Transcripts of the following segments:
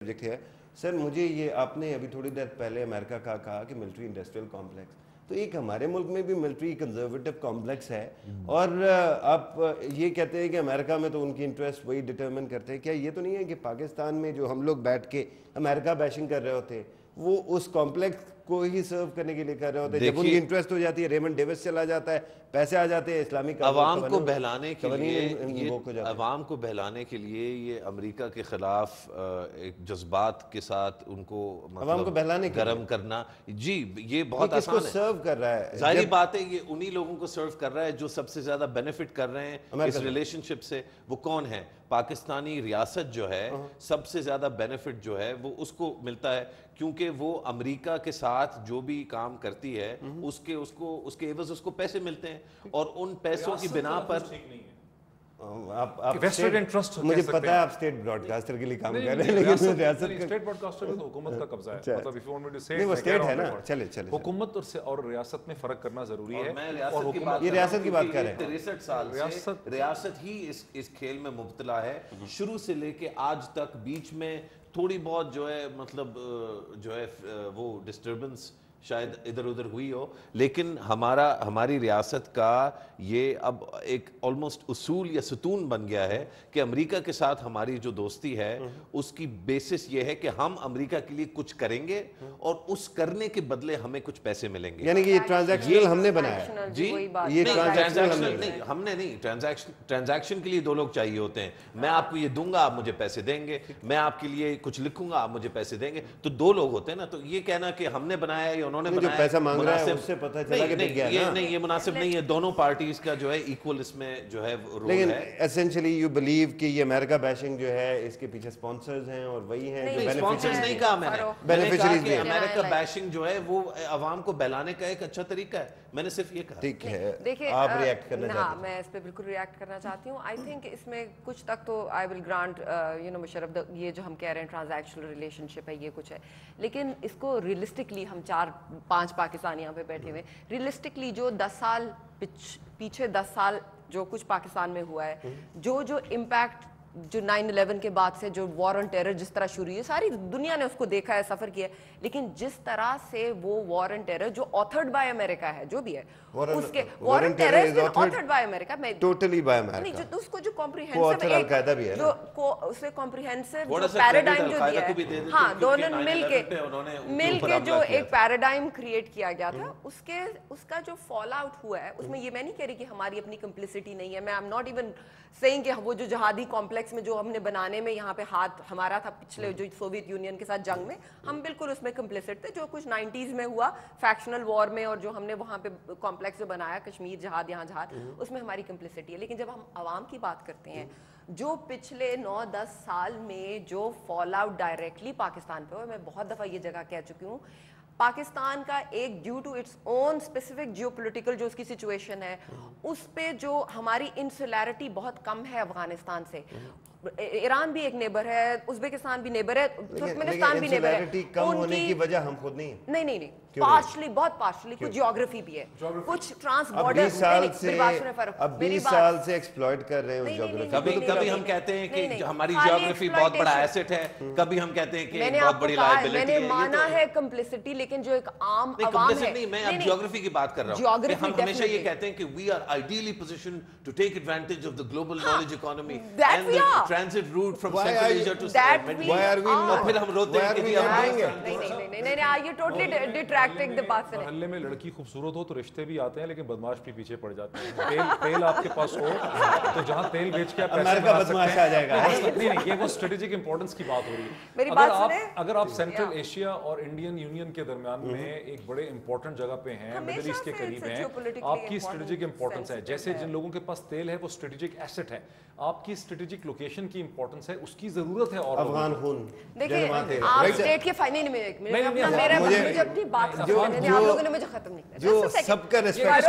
Project ہے سر. مجھے یہ آپ نے ابھی تھوڑی دیر پہلے امریکہ کا کہا کہ ملٹری انڈسٹریل کمپلیکس, تو ایک ہمارے ملک میں بھی ملٹری کنزرویٹو کمپلیکس ہے, اور آپ یہ کہتے ہیں کہ امریکہ میں تو ان کی انٹرسٹ وہی ڈٹرمن کرتے ہیں. کیا یہ تو نہیں ہے کہ پاکستان میں جو ہم لوگ بیٹھ کے امریکہ بیشنگ کر رہے ہوتے ہیں وہ اس کمپلیکس کو ہی سرو کرنے کے لیے کر رہے ہوتے ہیں؟ جب ان کی انٹرسٹ ہو جاتی ہے, ریمنڈ ڈیوس چلا جاتا ہے, پیسے آ جاتے ہیں, اسلامک عوام کو بہلانے کے لیے یہ امریکہ کے خلاف ایک جذبات کے ساتھ ان کو عوام کو بہلانے کے گرم کرنا, جی یہ بہت آسان ہے. سرو کر رہا ہے, ظاہری بات ہے یہ انہی لوگوں کو سرو کر رہا ہے جو سب سے زیادہ بینیفٹ کر رہے ہیں اس ریلیشن شپ سے. وہ کون ہے؟ پاکستانی ریاست جو ہے سب سے زیادہ بینیفٹ جو ہے وہ اس کو ملتا ہے, کیونکہ وہ امریکہ کے ساتھ جو بھی کام کرتی ہے اس کے عوض اس کو پیسے ملتے ہیں, اور ان پیسوں کی بنا پر مجھے پتا ہے آپ اسٹیٹ براڈ کاسٹر کے لیے کام کر رہے ہیں, لیکن ریاست اسٹیٹ براڈ کاسٹر تو حکومت کا قبضہ ہے. مطلب if you want me to say نہیں وہ اسٹیٹ ہے نا, چلے حکومت اور ریاست میں فرق کرنا ضروری ہے. یہ ریاست کی بات کر رہے ہیں. 63 سال سے ریاست ہی اس کھیل میں مبتلا ہے, شروع سے لے کے آج تک. بیچ میں تھوڑی بہت جو ہے مطلب جو ہے وہ ڈسٹربنس شاید ادھر ادھر ہوئی ہو, لیکن ہماری ریاست کا یہ اب ایک آلموسٹ اصول یا ستون بن گیا ہے کہ امریکہ کے ساتھ ہماری جو دوستی ہے اس کی بیسس یہ ہے کہ ہم امریکہ کے لیے کچھ کریں گے اور اس کرنے کے بدلے ہمیں کچھ پیسے ملیں گے. یعنی کہ یہ ٹرانزیکشنل ہم نے بنایا. جی یہ ٹرانزیکشنل نہیں, ہم نے نہیں. ٹرانزیکشن کے لیے دو لوگ چاہیے ہوتے ہیں. میں آپ کو یہ دوں گا, آپ مجھے پیسے دیں گے. میں آپ کے لیے کچھ لکھوں گا, آپ مجھے پیسے دیں گے. تو دو لوگ ہوتے ہیں نا. تو یہ کہنا کہ ہم نے بنایا یا انہوں نے بنایا, جو پیسہ مانگ رہا ہے اس سے پتہ چلا کہ بک گیا نا. نہیں, یہ مناسب نہیں ہے. دونوں پارٹیز کا جو ہے ایکول اس میں جو ہے رول ہے. لیکن ایسنشلی یو بلیو کہ یہ امریکہ بیشنگ جو ہے اس کے پیچھے سپانسرز ہیں اور وہی ہیں جو بینیفیشریز. نہیں کہا میں نے کہا کہ امریکہ بیشنگ جو ہے وہ عوام کو بہلانے کا ایک اچھا طریقہ ہے. میں نے صرف یہ کہا. ٹھیک ہے, آپ ریئیکٹ کرنا چاہتے ہیں؟ میں اس پہ بالکل ریئیکٹ کرنا چاہتی ہوں. آئی تھنک اس میں کچھ تک تو آئی ول گرانٹ مشرف, یہ جو ہم کہہ رہے ہیں ٹرانزیکشنل ریلیشن شپ ہے, یہ کچھ ہے, لیکن اس کو ریئلسٹکلی ہم 4-5 پاکستان یہاں پہ بیٹھے ہوئے, ریئلسٹکلی جو 10 سال پیچھے 10 سال جو کچھ پاکستان میں ہوا ہے, جو امپیکٹ جو 9/11 کے بعد سے جو وار آن ٹیرر جس طرح شروع ہوئی ہے, ساری دنیا نے اس کو دیکھا ہے, سفر کیا ہے, لیکن جس طرح سے وہ وار آن ٹیرر جو آتھرڈ بائی امریکہ ہے, جو بھی ہے اس کے وار آن ٹیرر از آتھرڈ بائی امریکہ, میں ٹوٹلی بائی امریکہ, نہیں جو اس کو جو کمپریہنسو القاعدہ بھی ہے جو اس سے کمپریہنسو جو پیراڈائم جو دیا ہے, ہاں دونوں مل کے جو ایک پیراڈائم کریٹ کیا گیا تھا, اس کا جو فال آؤٹ ہوا ہے اس میں یہ میں نہیں کہہ رہی کہ ہماری اپنی کمپلسٹی نہیں ہے. میں ایم ناٹ ایون سیئنگ کہ وہ جو جہادی کمپلیکس میں جو ہم نے بنانے میں یہاں پہ ہاتھ ہمارا تھا پچھلے جو سوویت یونین کے ساتھ جنگ میں, ہم بالکل اس میں کمپلیسٹ تھے. جو کچھ 90s میں ہوا فیکشنل وار میں, اور جو ہم نے وہاں پہ کمپلیکس جو بنایا کشمیر جہاد یہاں جہاد, اس میں ہماری کمپلیسٹی ہے. لیکن جب ہم عوام کی بات کرتے ہیں, جو پچھلے 9-10 سال میں جو فال آؤٹ ڈائریکٹلی پاکستان پہ ہوا, میں بہت دفعہ یہ جگہ کہہ چکی ہوں, پاکستان کا ایک due to its own specific geopolitical جو اس کی سچویشن ہے, اس پہ جو ہماری انسولیرٹی بہت کم ہے افغانستان سے. ایران بھی ایک نیبر ہے, ازبکستان بھی نیبر ہے, ترکمنستان بھی نیبر ہے. کم ہونے کی وجہ ہم خود نہیں ہیں. نہیں پارشلی, بہت پارشلی, کچھ جیوگرافی بھی ہے, کچھ ٹرانس بارڈر. اب 20 سال سے ایکسپلوئٹ کر رہے ہیں اس جیوگرافی. کبھی ہم کہتے ہیں کہ ہماری جیوگرافی بہت بڑا ایسٹ ہے, کبھی ہم کہتے ہیں کہ بہت بڑی لائبلٹی ہے. میں نے مانا ہے کمپلسٹی, لیکن جو ایک عام عوام ہے, نہیں, میں اب جیوگرافی کی بات کر رہا ہوں. ہم ہمیشہ یہ کہتے ہیں کہ we are ideally positioned to take advantage of the global knowledge economy and the transit route from Central Asia to Why are we not? پھر ہم روتے ہیں کہ نہیں, you totally detracting the bus. محلے میں لڑکی خوبصورت ہو تو رشتے بھی آتے ہیں, لیکن بدماش بھی پیچھے پڑ جاتے ہیں. تیل آپ کے پاس ہو تو جہاں تیل بیچ کے آپ پیسے بنا بدماش آ جائے گا. نہیں, یہ وہ اسٹریٹجک امپورٹنس کی بات ہو رہی ہے. اگر آپ سینٹرل ایشیا اور انڈین یونین کے درمیان میں ایک بڑے امپورٹنٹ جگہ پہ ہیں, مڈل ایسٹ کے قریب ہیں, آپ کی اسٹریٹجک امپورٹنس ہے. جیسے جن لوگوں کے پاس تیل ہے وہ اسٹریٹجک ایسٹ ہے, آپ کی اسٹریٹجک لوکیشن کی امپورٹنس ہے, اس کی ضرورت ہے. اور افغان خون دیکھیں آپ اسٹیٹ کے فائنل میں مجھے اپنی بات آپ لوگوں نے مجھے ختم نہیں جو سب کا ریسپیکٹ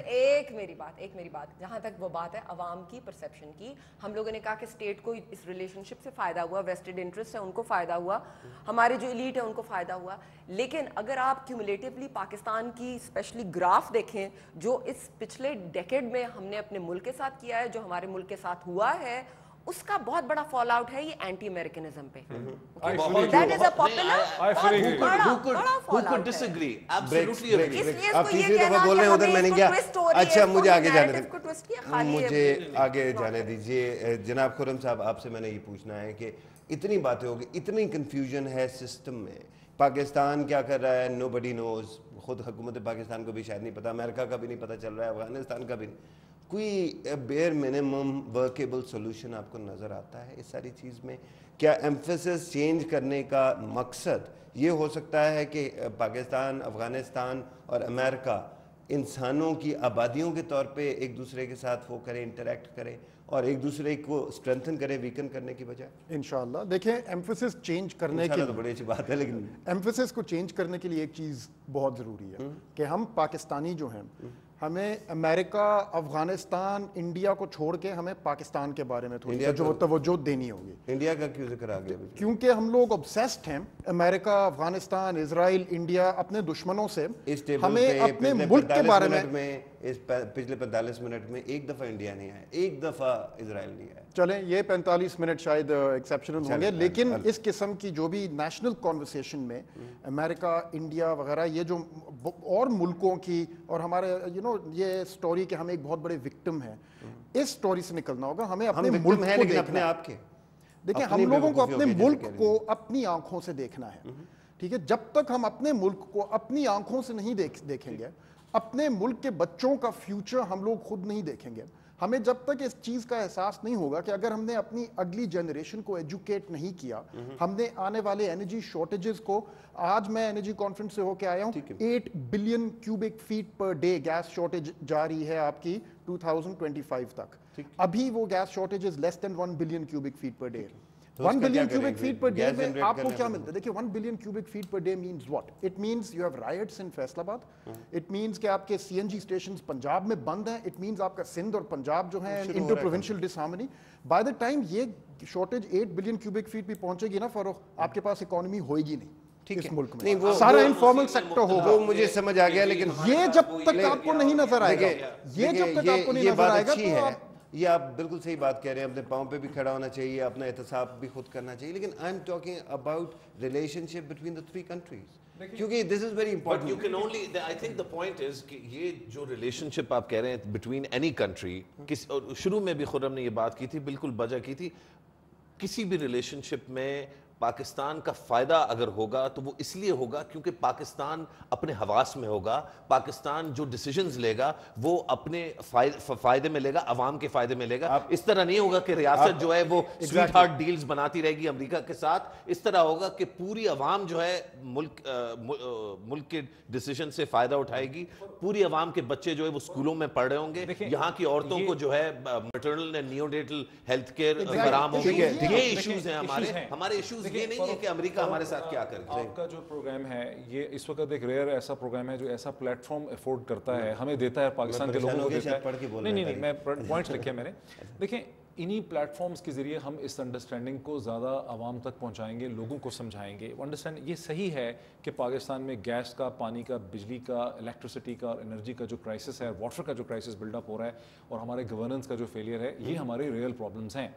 ایک میری بات جہاں تک وہ بات ہے عوام کی پرسیپشن کی, ہم لوگوں نے کہا کہ اسٹیٹ کو اس ریلیشن شپ سے فائدہ ہوا, ویسٹڈ انٹرسٹ ہے ان کو فائدہ ہوا, ہمارے جو ایلیٹ ہے ان کو فائدہ ہوا. لیکن اگر آپ کیومولیٹیولی پاکستان کی اسپیشلی گراف دیکھیں, جو اس پچھلے ڈیکیڈ میں ہم نے اپنے ملک کے ساتھ کیا ہے, جو ہمارے ملک کے ساتھ ہوا ہے, اس کا بہت بڑا فال آؤٹ ہے یہ اینٹی امریکنزم پہ. That is a popular who could disagree absolutely agree. آپ تیسری دفعہ بول رہے ہیں ادھر میں نے کیا. اچھا مجھے آگے جانے دیجئے. جناب خرم صاحب آپ سے میں نے یہ پوچھنا ہے کہ اتنی باتیں ہو گئی, اتنی کنفیوژن ہے سسٹم میں, پاکستان کیا کر رہا ہے nobody knows, خود حکومت پاکستان کو بھی شاید نہیں پتا, امریکہ کا بھی نہیں پتا چل رہا ہے, افغانستان کا بھی نہیں. کوئی بیئر منیمم ورکیبل سولوشن آپ کو نظر آتا ہے اس ساری چیز میں؟ کیا ایمفیسس چینج کرنے کا مقصد یہ ہو سکتا ہے کہ پاکستان, افغانستان اور امریکہ انسانوں کی آبادیوں کے طور پہ ایک دوسرے کے ساتھ وہ کریں, انٹریکٹ کریں اور ایک دوسرے کو اسٹرینتھن کریں ویکن کرنے کی بجائے؟ انشاءاللہ دیکھیں ایمفیسس چینج کرنے کے تو بڑی اچھی بات ہے, لیکن ایمفیسس کو چینج کرنے کے لیے ایک چیز بہت ضروری ہے کہ ہم پاکستانی جو ہیں ہمیں امریکہ, افغانستان, انڈیا کو چھوڑ کے ہمیں پاکستان کے بارے میں تھوڑی توجہ دینی ہوگی. انڈیا کا کیوں ذکر آ گیا؟ کیونکہ ہم لوگ obsessed ہیں میں افغانستان, اسرائیل, انڈیا اپنے دشمنوں سے. ہمیں اپنے ملک کے بارے میں پچھلے 45 منٹ میں ایک دفعہ انڈیا نہیں آیا, ایک دفعہ اسرائیل نہیں آیا. چلیں یہ 45 منٹ شاید ایکسیپشنل ہوں گے, لیکن اس قسم کی جو بھی نیشنل کانورسیشن میں امریکہ, انڈیا وغیرہ یہ جو اور ملکوں کی اور ہمارے یہ سٹوری کہ ہم ایک بہت بڑے وکٹم ہیں, اس سٹوری سے نکلنا ہوگا. ہمیں اپنے ملک کو اپنے آپ کے دیکھیں, ہم لوگوں کو اپنے ملک کو اپنی آنکھوں سے دیکھنا ہے, ٹھیک ہے. جب تک ہم اپنے ملک کو اپنی آنکھوں سے نہیں دیکھیں گے, اپنے ملک کے بچوں کا فیوچر ہم لوگ خود نہیں دیکھیں گے. ہمیں جب تک اس چیز کا احساس نہیں ہوگا کہ اگر ہم نے اپنی اگلی جنریشن کو ایجوکیٹ نہیں کیا, ہم نے آنے والے انرجی شارٹیجز کو, آج میں انرجی کانفرنس سے ہو کے آیا ہوں, 8 billion cubic feet per day gas shortage جاری ہے آپ کی 2025 تک. ابھی وہ gas shortage is less than 1 billion cubic feet per day. 1 billion cubic feet per day میں آپ کو کیا ملتا ہے؟ دیکھیں 1 billion cubic feet per day means what? It means you have riots in Faisal آباد. It means کہ آپ کے CNG stations پنجاب میں بند ہیں. It means آپ کا سندھ اور پنجاب جو ہیں inter provincial disharmony. By the time یہ شارٹیج 8 بلین cubic feet بھی پہنچے گی نا فاروق, آپ کے پاس اکانومی ہوئے گی نہیں اس ملک میں, سارا انفارمل سیکٹر ہوگا. وہ مجھے سمجھ آ گیا, لیکن یہ جب تک آپ کو نہیں نظر آئے گا, یہ جب تک آپ کو نہیں نظر آئے گا تو آپ یہ آپ بالکل صحیح بات کہہ رہے ہیں, اپنے پاؤں پہ بھی کھڑا ہونا چاہیے, اپنا احتساب بھی خود کرنا چاہیے. لیکن I am talking about relationship between the 3 countries, کیونکہ this is very important. You can only, I think the point is کہ یہ جو ریلیشن شپ آپ کہہ رہے ہیں بٹوین اینی کنٹری, شروع میں بھی خرم نے یہ بات کی تھی, بالکل بجا کی تھی, کسی بھی ریلیشن شپ میں پاکستان کا فائدہ اگر ہوگا تو وہ اس لیے ہوگا کیونکہ پاکستان اپنے حواس میں ہوگا, پاکستان جو ڈیسیجنز لے گا وہ اپنے فائدے میں لے گا, عوام کے فائدے میں لے گا. اس طرح نہیں ہوگا کہ ریاست جو ہے وہ سویٹ ہارٹ ڈیلز بناتی رہے گی امریکہ کے ساتھ. اس طرح ہوگا کہ پوری عوام جو ہے ملک کے ڈیسیجن سے فائدہ اٹھائے گی, پوری عوام کے بچے جو ہے وہ اسکولوں میں پڑھ رہے ہوں گے, یہاں کی عورتوں کو جو ہے maternal and neonatal health care فراہم ہوگی. یہ ایشوز ہیں ہمارے ایشوز. یہ نہیں ہے کہ امریکہ ہمارے ساتھ کیا کرے. آپ کا جو پروگرام ہے یہ اس وقت ایک ریئر ایسا پروگرام ہے جو ایسا پلیٹ فارم افورڈ کرتا ہے, ہمیں دیتا ہے, پاکستان کے لوگوں کو دیتا ہے. نہیں میں پوائنٹس لکھے میں نے. دیکھیں انہی پلیٹ فارمز کے ذریعے ہم اس انڈرسٹینڈنگ کو زیادہ عوام تک پہنچائیں گے, لوگوں کو سمجھائیں گے. انڈرسٹینڈ یہ صحیح ہے کہ پاکستان میں گیس کا, پانی کا, بجلی کا, الیکٹریسٹی کا اور انرجی کا جو کرائسس ہے, واٹر کا جو کرائسس بلڈ اپ ہو رہا ہے, اور ہمارے گورننس کا جو فیلئر ہے, یہ ہمارے ریئل پرابلمس ہیں.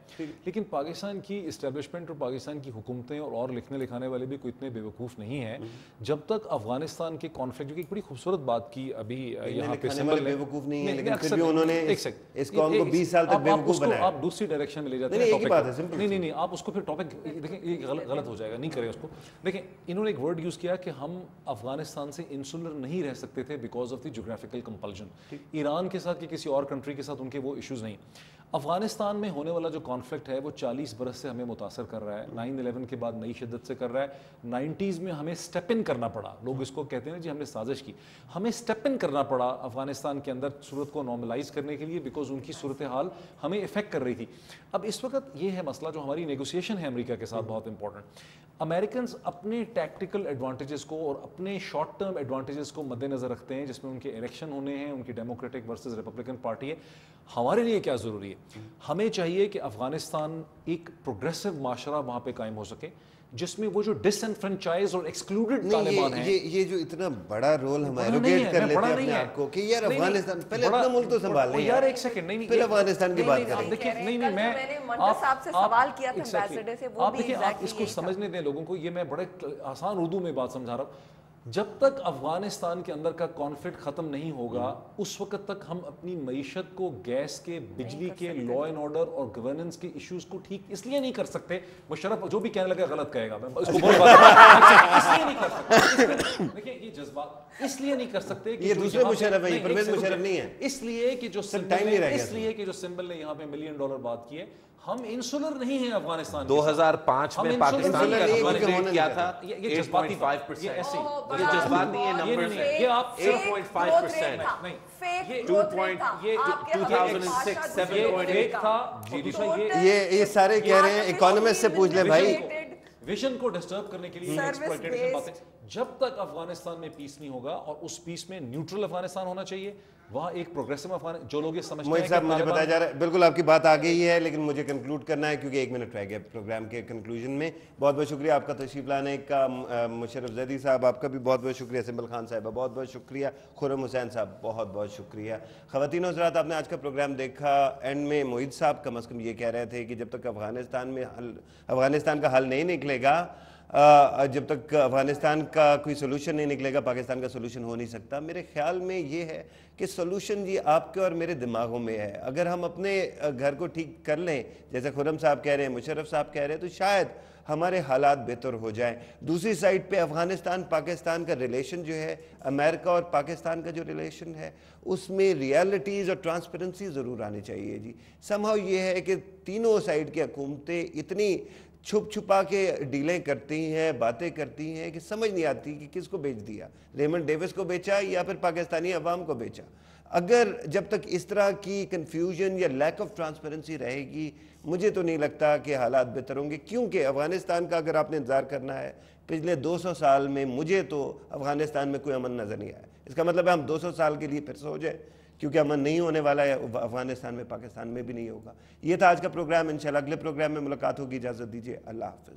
لیکن پاکستان کی اسٹیبلشمنٹ اور پاکستان کی حکومتیں اور لکھنے لکھانے والے بھی کوئی اتنے بے وقوف نہیں ہیں. جب تک افغانستان کے کانفلکٹ, جو کہ ایک بڑی خوبصورت بات کی ابھی یہاں پہ بے وقوف نہیں ہے, لیکن پھر بھی انہوں نے اس قوم کو 20 سال تک بے وقوف بنایا. آپ دوسری ڈائریکشن میں لے جاتے نہیں, آپ اس کو پھر ٹاپک دیکھیں, یہ غلط ہو جائے گا, نہیں کریں اس کو. دیکھیں انہوں نے ایک ورڈ یوز کیا کہ ہم افغانستان سے انسولر نہیں رہ سکتے تھے because of the geographical compulsion. Iran کے ساتھ کہ کسی اور کنٹری کے ساتھ ان کے وہ ایشوز نہیں. افغانستان میں ہونے والا جو کانفلکٹ ہے وہ 40 برس سے ہمیں متاثر کر رہا ہے. 9/11 کے بعد نئی شدت سے کر رہا ہے. 90s میں ہمیں اسٹیپ ان کرنا پڑا. لوگ اس کو کہتے ہیں جی ہم نے سازش کی, ہمیں اسٹیپ ان کرنا پڑا افغانستان کے اندر صورت کو نارملائز کرنے کے لیے, بیکاز ان کی صورتحال ہمیں افیکٹ کر رہی تھی. اب اس وقت یہ ہے مسئلہ جو ہماری نیگوسیشن ہے امریکہ کے ساتھ بہت امپورٹنٹ. امریکنز اپنے ٹیکٹیکل ایڈوانٹیجز کو اور اپنے شارٹ ٹرم ایڈوانٹیجز کو مد نظر رکھتے ہیں, جس میں ان کے الیکشن ہونے ہیں, ان کی ڈیموکریٹک ورسز ریپبلکن پارٹی ہے. ہمارے لیے کیا ضروری ہے؟ ہمیں چاہیے کہ افغانستان ایک پروگریسو معاشرہ وہاں پہ قائم ہو سکے جس میں وہ جو ڈس انفرنچائز اور ایکسکلوڈڈ طالبان ہیں، یہ جو اتنا بڑا رول ہم ایروگیٹ کر لیتے ہیں اپنے آپ کو کہ یار افغانستان پہلے اپنا ملک تو سنبھال لیں یار، ایک سیکنڈ، نہیں پھر افغانستان کی بات کریں۔ دیکھیں، نہیں میں صاحب سے سوال کیا تھا ایمبیسڈر سے، وہ آپ دیکھیں، آپ اس کو سمجھنے دیں لوگوں کو، یہ میں بڑے آسان اردو میں بات سمجھا رہا ہوں۔ جب تک افغانستان کے اندر کا کانفلکٹ ختم نہیں ہوگا اس وقت تک ہم اپنی معیشت کو، گیس کے، بجلی کے، لا اینڈ آرڈر اور گورننس کے ایشوز کو ٹھیک اس لیے نہیں کر سکتے۔ مشرف جو بھی کہنے لگا غلط کہے گا، میں اس کو بہت بات اس لیے نہیں کر سکتے۔ دیکھیں یہ جذبات اس لیے نہیں کر سکتے کہ یہ دوسرے مشرف ہیں، یہ پرویز مشرف نہیں ہے، اس لیے کہ جو سمبل نے یہاں پہ $1 ملین بات کی ہے، ہم انسولر نہیں ہیں افغانستان۔ 2005 میں پاکستان کا ڈیمانسٹریٹ کیا تھا، یہ جذباتی 8.5%، یہ ایسے یہ جذباتی ہے نمبر، یہ آپ 8.5%، نہیں، یہ 2006 7.8 تھا۔ یہ سارے کہہ رہے ہیں، اکانومسٹ سے پوچھ لیں بھائی، ویژن کو ڈسٹرب کرنے کے لیے ایکسپلائٹیشن باتیں۔ جب تک افغانستان میں پیس نہیں ہوگا، اور اس پیس میں نیوٹرل افغانستان ہونا چاہیے، وہاں ایک پروگریسو افغانستان، جو لوگ یہ سمجھتے ہیں۔ موہد صاحب مجھے بتایا جا رہا ہے، بالکل آپ کی بات آ گئی ہے، لیکن مجھے کنکلوڈ کرنا ہے کیونکہ 1 منٹ رہ گیا پروگرام کے کنکلوژن میں۔ بہت بہت شکریہ آپ کا تشریف لانے کا، مشرف زیدی صاحب آپ کا بھی بہت بہت شکریہ، سنبل خان صاحبہ بہت بہت شکریہ، خرم حسین صاحب بہت بہت شکریہ۔ خواتین و حضرات، آپ نے آج کا پروگرام دیکھا۔ اینڈ میں موہد صاحب کم از کم یہ کہہ رہے تھے کہ جب تک افغانستان کا حل نہیں نکلے گا، جب تک افغانستان کا کوئی سولوشن نہیں نکلے گا، پاکستان کا سولوشن ہو نہیں سکتا۔ میرے خیال میں یہ ہے کہ سولوشن یہ آپ کے اور میرے دماغوں میں ہے۔ اگر ہم اپنے گھر کو ٹھیک کر لیں، جیسے خرم صاحب کہہ رہے ہیں، مشرف صاحب کہہ رہے ہیں، تو شاید ہمارے حالات بہتر ہو جائیں۔ دوسری سائڈ پہ افغانستان پاکستان کا ریلیشن جو ہے، امریکہ اور پاکستان کا جو ریلیشن ہے، اس میں ریالٹیز اور ٹرانسپیرنسی ضرور آنی چاہیے جی۔ سمہاؤ یہ ہے کہ تینوں سائڈ کی حکومتیں اتنی چھپ چھپا کے ڈیلیں کرتی ہیں، باتیں کرتی ہیں کہ سمجھ نہیں آتی کہ کس کو بیچ دیا، ریمنڈ ڈیوس کو بیچا یا پھر پاکستانی عوام کو بیچا۔ اگر جب تک اس طرح کی کنفیوژن یا لیک آف ٹرانسپیرنسی رہے گی، مجھے تو نہیں لگتا کہ حالات بہتر ہوں گے، کیونکہ افغانستان کا اگر آپ نے انتظار کرنا ہے، پچھلے 200 سال میں مجھے تو افغانستان میں کوئی امن نظر نہیں آیا۔ اس کا مطلب ہے ہم 200 سال کے لیے پھر سے ہو جائے، کیونکہ امن نہیں ہونے والا ہے افغانستان میں، پاکستان میں بھی نہیں ہوگا۔ یہ تھا آج کا پروگرام، انشاءاللہ اگلے پروگرام میں ملاقات ہوگی۔ اجازت دیجیے، اللہ حافظ۔